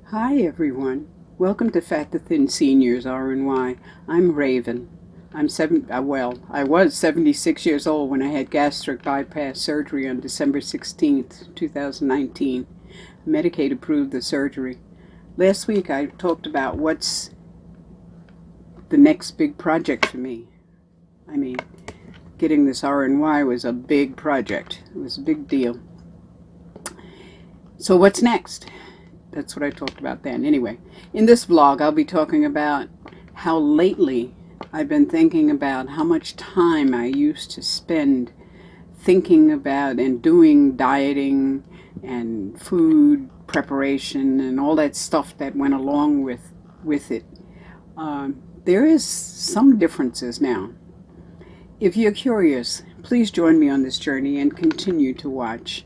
Hi everyone. Welcome to Fat to Thin Seniors RNY. I'm Raven. I was 76 years old when I had gastric bypass surgery on December 16th, 2019. Medicaid approved the surgery. Last week I talked about what's the next big project for me. I mean, getting this RNY was a big project. It was a big deal. So what's next? That's what I talked about then. Anyway, in this vlog, I'll be talking about how lately I've been thinking about how much time I used to spend thinking about and doing dieting and food preparation and all that stuff that went along with it. There is some differences now. If you're curious, please join me on this journey and continue to watch.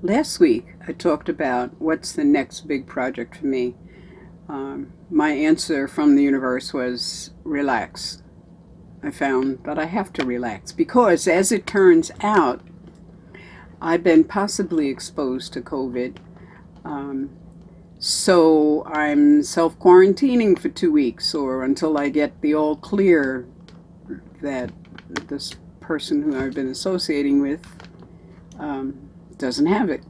Last week, I talked about what's the next big project for me. My answer from the universe was relax. I found that I have to relax because, as it turns out, I've been possibly exposed to COVID. So I'm self-quarantining for 2 weeks or until I get the all clear that this person who I've been associating with doesn't have it,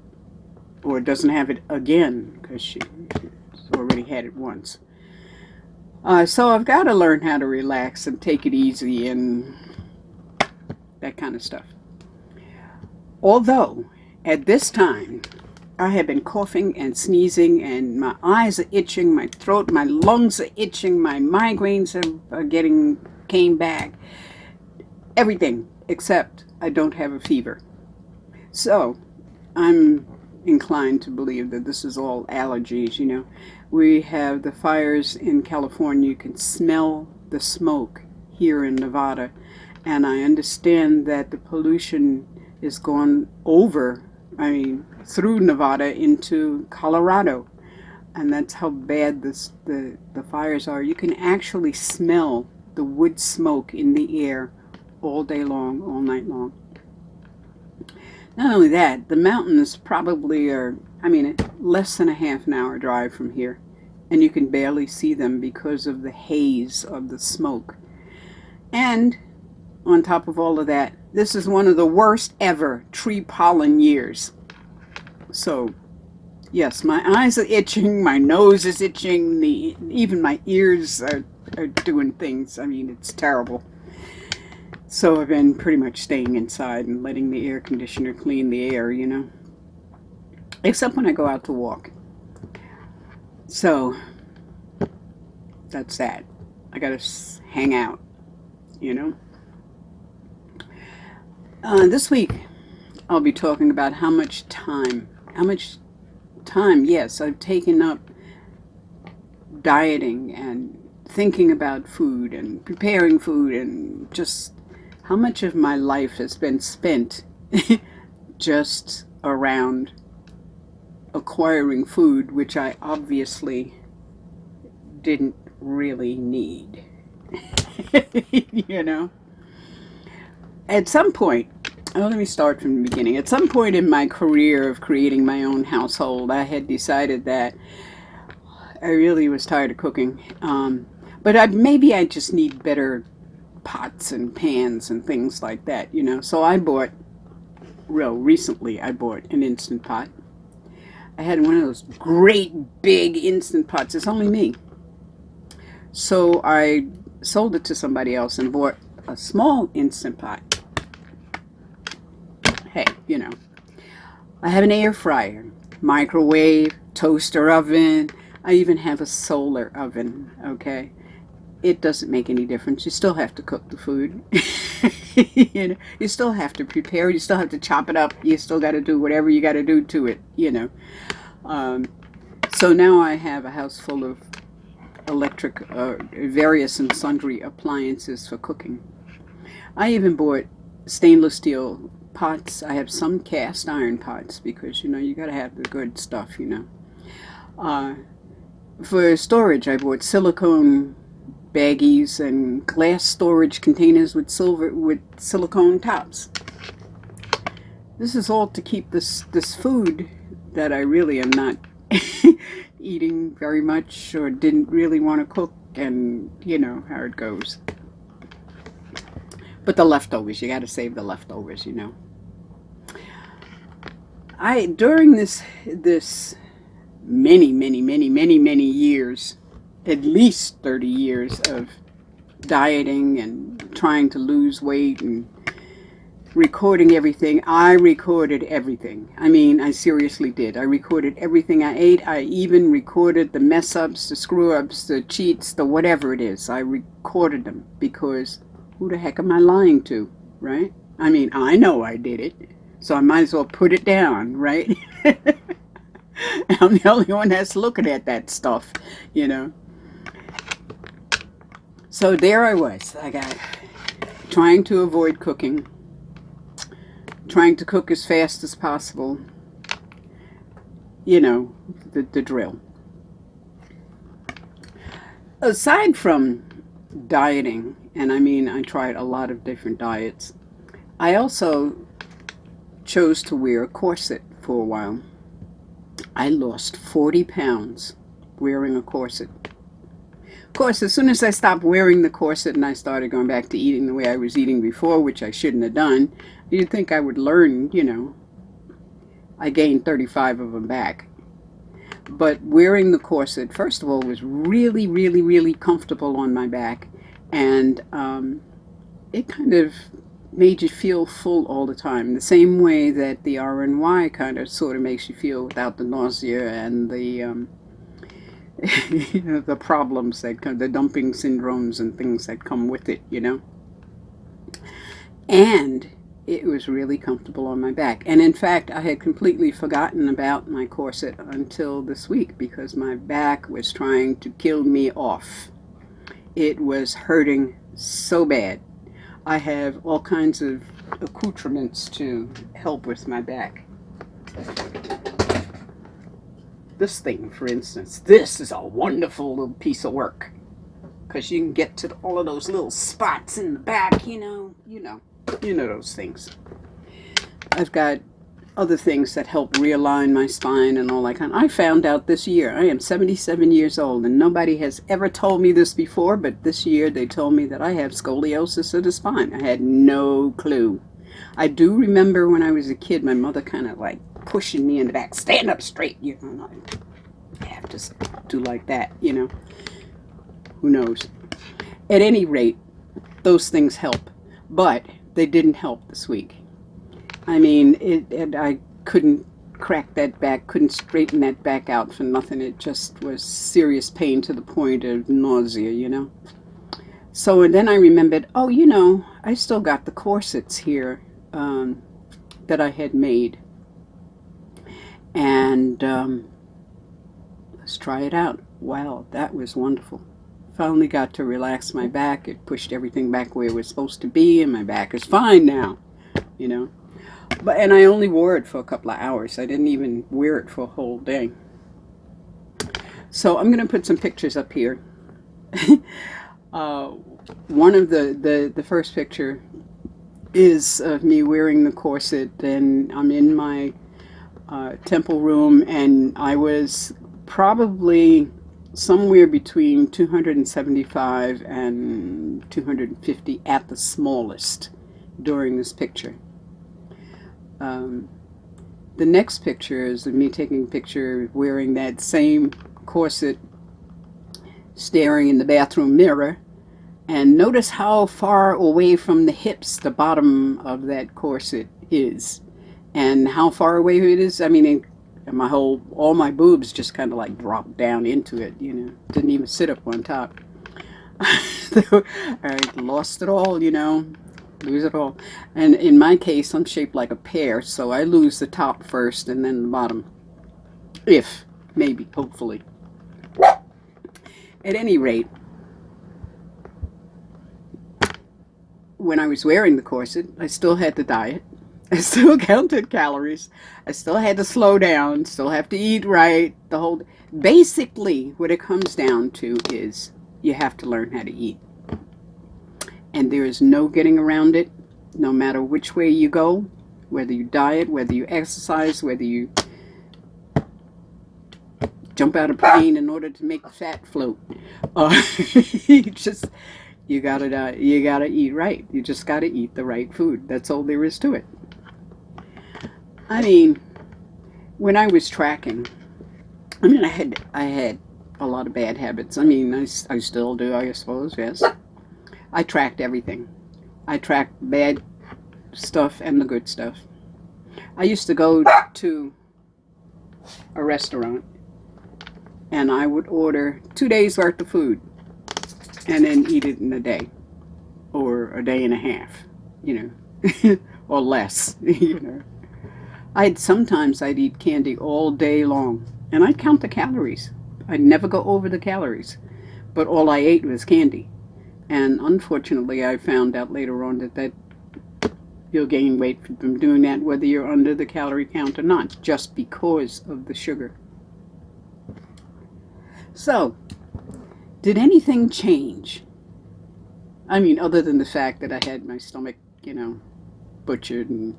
or doesn't have it again, because she's already had it once. So I've got to learn how to relax and take it easy and that kind of stuff. Although at this time I have been coughing and sneezing and my eyes are itching, my throat, my lungs are itching, my migraines came back, everything except I don't have a fever. So I'm inclined to believe that this is all allergies. We have the fires in California. You can smell the smoke here in Nevada, and I understand that the pollution is gone through Nevada into Colorado, and that's how bad the fires are. You can actually smell the wood smoke in the air all day long, all night long. Not only that, the mountains probably are, less than a half an hour drive from here, and you can barely see them because of the haze of the smoke. And on top of all of that, this is one of the worst ever tree pollen years. So, yes, my eyes are itching, my nose is itching, even my ears are doing things. It's terrible. So I've been pretty much staying inside and letting the air conditioner clean the air, except when I go out to walk. So that's that. I gotta hang out, This week I'll be talking about how much time, yes, I've taken up dieting and thinking about food and preparing food, and just how much of my life has been spent just around acquiring food, which I obviously didn't really need. At some point, let me start from the beginning. At some point in my career of creating my own household, I had decided that I really was tired of cooking. But maybe I just need better pots and pans and things like that, So recently I bought an Instant Pot. I had one of those great big Instant Pots. It's only me. So I sold it to somebody else and bought a small Instant Pot. Hey, I have an air fryer, microwave, toaster oven. I even have a solar oven, okay? It doesn't make any difference. You still have to cook the food. You still have to prepare. You still have to chop it up. You still got to do whatever you got to do to it, So now I have a house full of electric, various and sundry appliances for cooking. I even bought stainless steel pots. I have some cast iron pots because, you know, you gotta have the good stuff, you know. For storage, I bought silicone baggies and glass storage containers with silicone tops. This is all to keep this food that I really am not eating very much or didn't really want to cook, and you know how it goes. But the leftovers, you got to save the leftovers, you know. During this many years, at least 30 years of dieting and trying to lose weight and recording everything. I recorded everything. I mean, I seriously did. I recorded everything I ate. I even recorded the mess ups, the screw ups, the cheats, the whatever it is. I recorded them because who the heck am I lying to, right? I mean, I know I did it, so I might as well put it down, right? I'm the only one that's looking at that stuff, you know. So there I was. I got trying to avoid cooking, trying to cook as fast as possible, you know, the drill. Aside from dieting, and I mean, I tried a lot of different diets, I also chose to wear a corset for a while. I lost 40 pounds wearing a corset. Of course, as soon as I stopped wearing the corset and I started going back to eating the way I was eating before, which I shouldn't have done, you'd think I would learn, you know. I gained 35 of them back. But wearing the corset, first of all, was really comfortable on my back. And it kind of made you feel full all the time. The same way that the RNY kind of sort of makes you feel without the nausea and the, you know, the problems that come, the dumping syndromes and things that come with it, you know. And it was really comfortable on my back. And in fact, I had completely forgotten about my corset until this week because my back was trying to kill me off. It was hurting so bad. I have all kinds of accoutrements to help with my back. This thing, for instance, this is a wonderful little piece of work because you can get to all of those little spots in the back, you know those things. I've got other things that help realign my spine and all that kind. I found out this year, I am 77 years old, and nobody has ever told me this before, but this year they told me that I have scoliosis of the spine. I had no clue. I do remember when I was a kid, my mother kind of like pushing me in the back, stand up straight, you know, I have to do like that, you know. Who knows? At any rate, those things help, but they didn't help this week. I mean, I couldn't crack that back, couldn't straighten that back out for nothing. It just was serious pain to the point of nausea, you know. So then I remembered, oh, you know, I still got the corsets here that I had made. And let's try it out. Wow, that was wonderful. Finally got to relax my back. It pushed everything back where it was supposed to be, and my back is fine now, you know. And I only wore it for a couple of hours. I didn't even wear it for a whole day. So I'm going to put some pictures up here. One of the first picture is of me wearing the corset, and I'm in my temple room, and I was probably somewhere between 275 and 250 at the smallest during this picture. The next picture is of me taking a picture wearing that same corset, staring in the bathroom mirror, and notice how far away from the hips the bottom of that corset is, and how far away it is. I mean, all my boobs just kind of like dropped down into it, you know, didn't even sit up on top. I lost it all, you know. Lose it all. And in my case, I'm shaped like a pear, so I lose the top first and then the bottom. Maybe, hopefully. At any rate, when I was wearing the corset, I still had the diet. I still counted calories. I still had to slow down, still have to eat right. Basically, what it comes down to is you have to learn how to eat. And there is no getting around it, no matter which way you go, whether you diet, whether you exercise, whether you jump out of a plane in order to make the fat float. You gotta eat right. You just gotta eat the right food. That's all there is to it. I mean, when I was tracking, I mean, I had a lot of bad habits. I mean, I still do, I suppose, yes. I tracked everything. I tracked bad stuff and the good stuff. I used to go to a restaurant and I would order 2 days worth of food and then eat it in a day or a day and a half, you know, or less, you know. Sometimes I'd eat candy all day long, and I'd count the calories. I'd never go over the calories, but all I ate was candy. And unfortunately, I found out later on that you'll gain weight from doing that, whether you're under the calorie count or not, just because of the sugar. So, did anything change? I mean, other than the fact that I had my stomach, you know, butchered and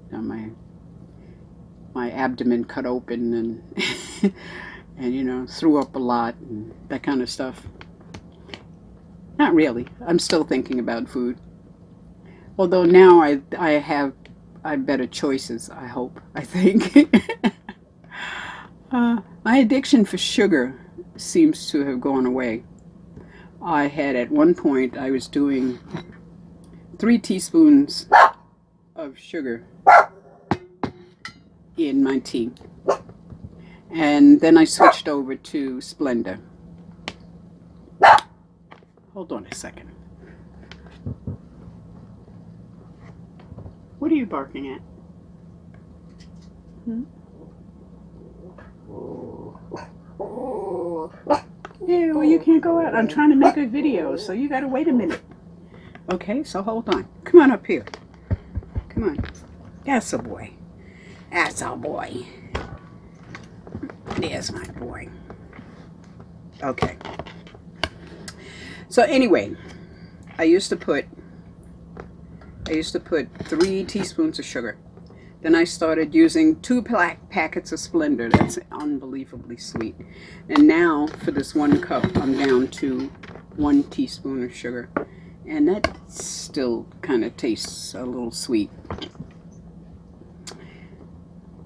my abdomen cut open and and you know, threw up a lot and that kind of stuff. Not really. I'm still thinking about food. Although now I have better choices, I hope, I think. My addiction for sugar seems to have gone away. I had at one point, I was doing 3 teaspoons of sugar in my tea. And then I switched over to Splenda. Hold on a second. What are you barking at? Yeah, well, you can't go out. I'm trying to make a video, so you gotta wait a minute. Okay, so hold on. Come on up here. Come on. That's a boy. That's a boy. There's my boy. Okay. So anyway, I used to put 3 teaspoons of sugar. Then I started using 2 packets of Splenda. That's unbelievably sweet. And now, for this 1 cup, I'm down to 1 teaspoon of sugar. And that still kind of tastes a little sweet.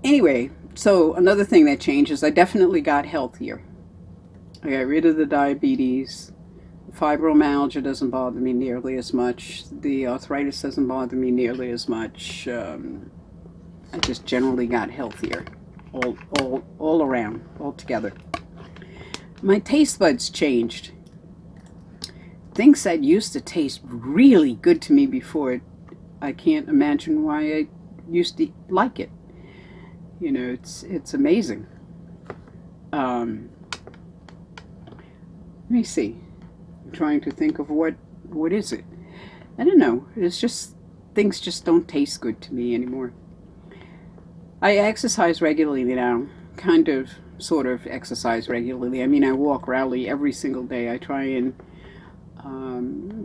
Anyway, so another thing that changed is I definitely got healthier. I got rid of the diabetes. Fibromyalgia doesn't bother me nearly as much. The arthritis doesn't bother me nearly as much. I just generally got healthier, all around, all together. My taste buds changed. Things that used to taste really good to me before, I can't imagine why I used to like it. You know, it's amazing. Let me see. I'm trying to think of what is it. I don't know. It's just things just don't taste good to me anymore. I exercise regularly now, sort of exercise regularly. I mean, I walk Rowley every single day. I try and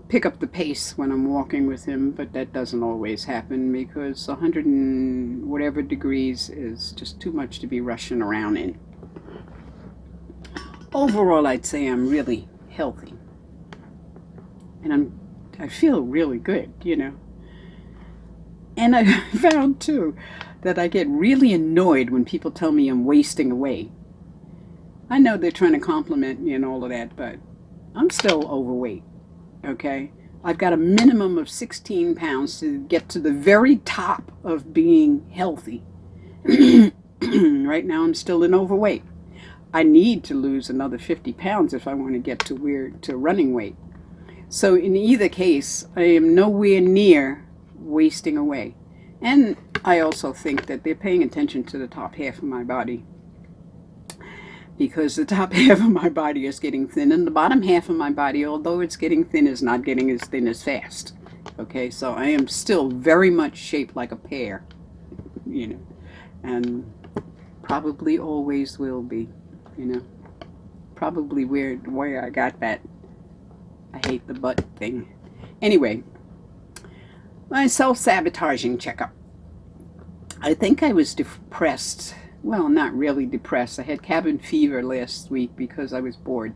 pick up the pace when I'm walking with him, but that doesn't always happen because 100 and whatever degrees is just too much to be rushing around in. Overall, I'd say I'm really healthy. And I feel really good, you know. And I found, too, that I get really annoyed when people tell me I'm wasting away. I know they're trying to compliment me and all of that, but I'm still overweight, okay? I've got a minimum of 16 pounds to get to the very top of being healthy. Right now, I'm still in overweight. I need to lose another 50 pounds if I want to get to running weight. So in either case, I am nowhere near wasting away. And I also think that they're paying attention to the top half of my body. because the top half of my body is getting thin, and the bottom half of my body, although it's getting thin, is not getting as thin as fast. Okay, so I am still very much shaped like a pear, you know, and probably always will be, you know. Probably weird where I got that I hate the butt thing. Anyway, my self-sabotaging checkup. I think I was depressed. Well, not really depressed. I had cabin fever last week because I was bored.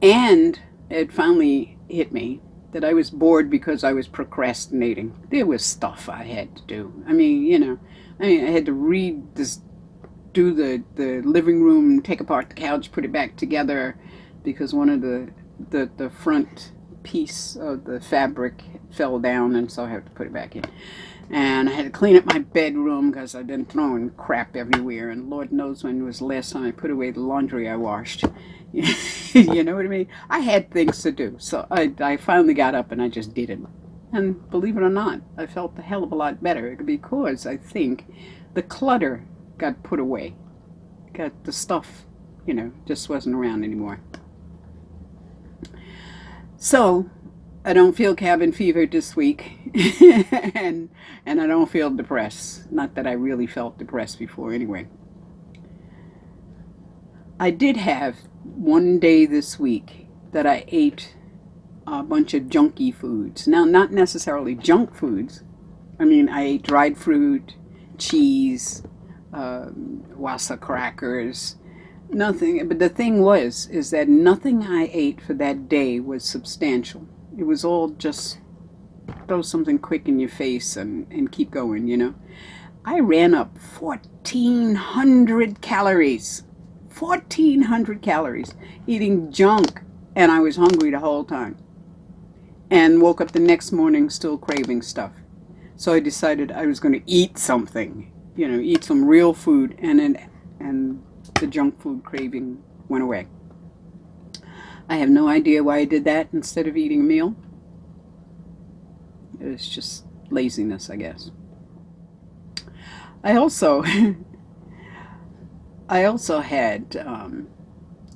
And it finally hit me that I was bored because I was procrastinating. There was stuff I had to do. I mean, you know, I had to read this, do the living room, take apart the couch, put it back together, because one of the front piece of the fabric fell down, and so I have to put it back in. And I had to clean up my bedroom because I've been throwing crap everywhere, and Lord knows when was the last time I put away the laundry I washed. You know what I mean? I had things to do, so I finally got up and I just did it. And believe it or not, I felt a hell of a lot better, because I think the clutter got put away. Got the stuff, you know, just wasn't around anymore. So I don't feel cabin fever this week, and I don't feel depressed. Not that I really felt depressed before anyway. I did have one day this week that I ate a bunch of junky foods. Now, not necessarily junk foods. I mean, I ate dried fruit, cheese, wassa crackers, nothing. But the thing is that nothing I ate for that day was substantial. It was all just throw something quick in your face and keep going, you know. I ran up 1,400 calories. 1,400 calories eating junk, and I was hungry the whole time. And woke up the next morning still craving stuff. So I decided I was going to eat something, you know, eat some real food, and the junk food craving went away. I have no idea why I did that instead of eating a meal. It was just laziness, I guess. I also had,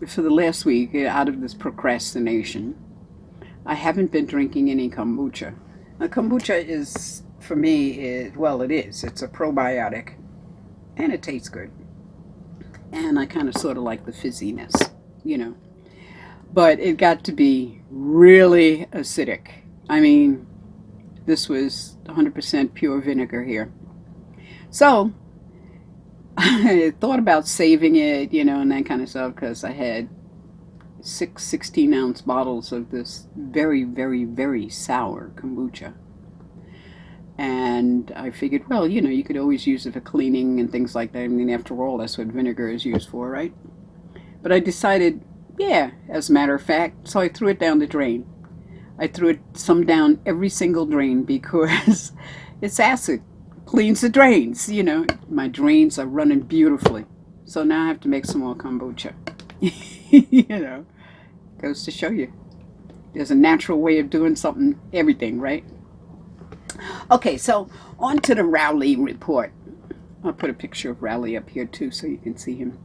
for the last week, out of this procrastination, I haven't been drinking any kombucha. Now, kombucha is, for me, it is. It's a probiotic, and it tastes good. And I kind of sort of like the fizziness, you know. But it got to be really acidic. I mean, this was 100% pure vinegar here. So I thought about saving it, you know, and that kind of stuff, because I had 6 16-ounce bottles of this very, very, very sour kombucha. And I figured, well, you know, you could always use it for cleaning and things like that. I mean, after all, that's what vinegar is used for, right? But I decided, yeah, as a matter of fact, so I threw it down the drain. I threw some down every single drain because it's acid. Cleans the drains, you know. My drains are running beautifully. So now I have to make some more kombucha. You know, goes to show you. There's a natural way of doing something, everything, right? Okay, so on to the Rowley report. I'll put a picture of Rowley up here too so you can see him.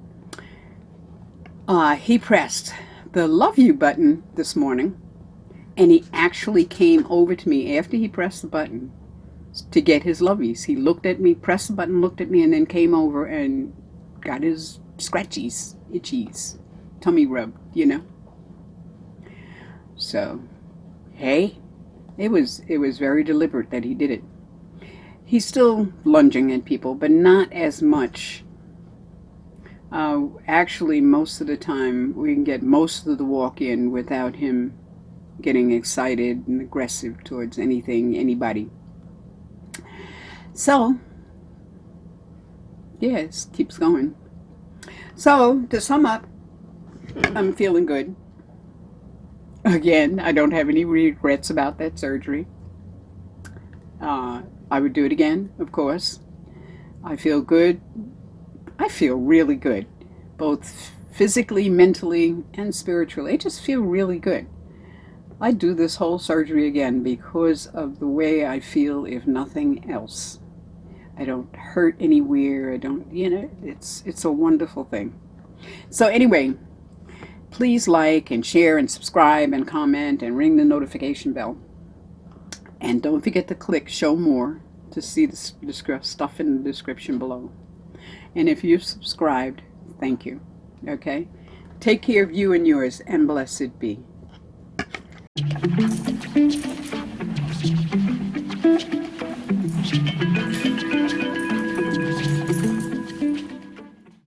He pressed the love you button this morning, and he actually came over to me after he pressed the button to get his lovies. He looked at me, pressed the button, looked at me, and then came over and got his scratchies, itchies, tummy rub, you know. So, hey, it was very deliberate that he did it. He's still lunging at people, but not as much. Actually, most of the time, we can get most of the walk in without him getting excited and aggressive towards anything, anybody. So, yeah, it keeps going. So, to sum up, I'm feeling good. Again, I don't have any regrets about that surgery. I would do it again, of course. I feel good. I feel really good, both physically, mentally, and spiritually. I just feel really good. I'd do this whole surgery again because of the way I feel, if nothing else. I don't hurt anywhere. I don't, you know, it's a wonderful thing. So anyway, please like and share and subscribe and comment and ring the notification bell. And don't forget to click show more to see the stuff in the description below. And if you've subscribed, thank you. Okay? Take care of you and yours, and blessed be.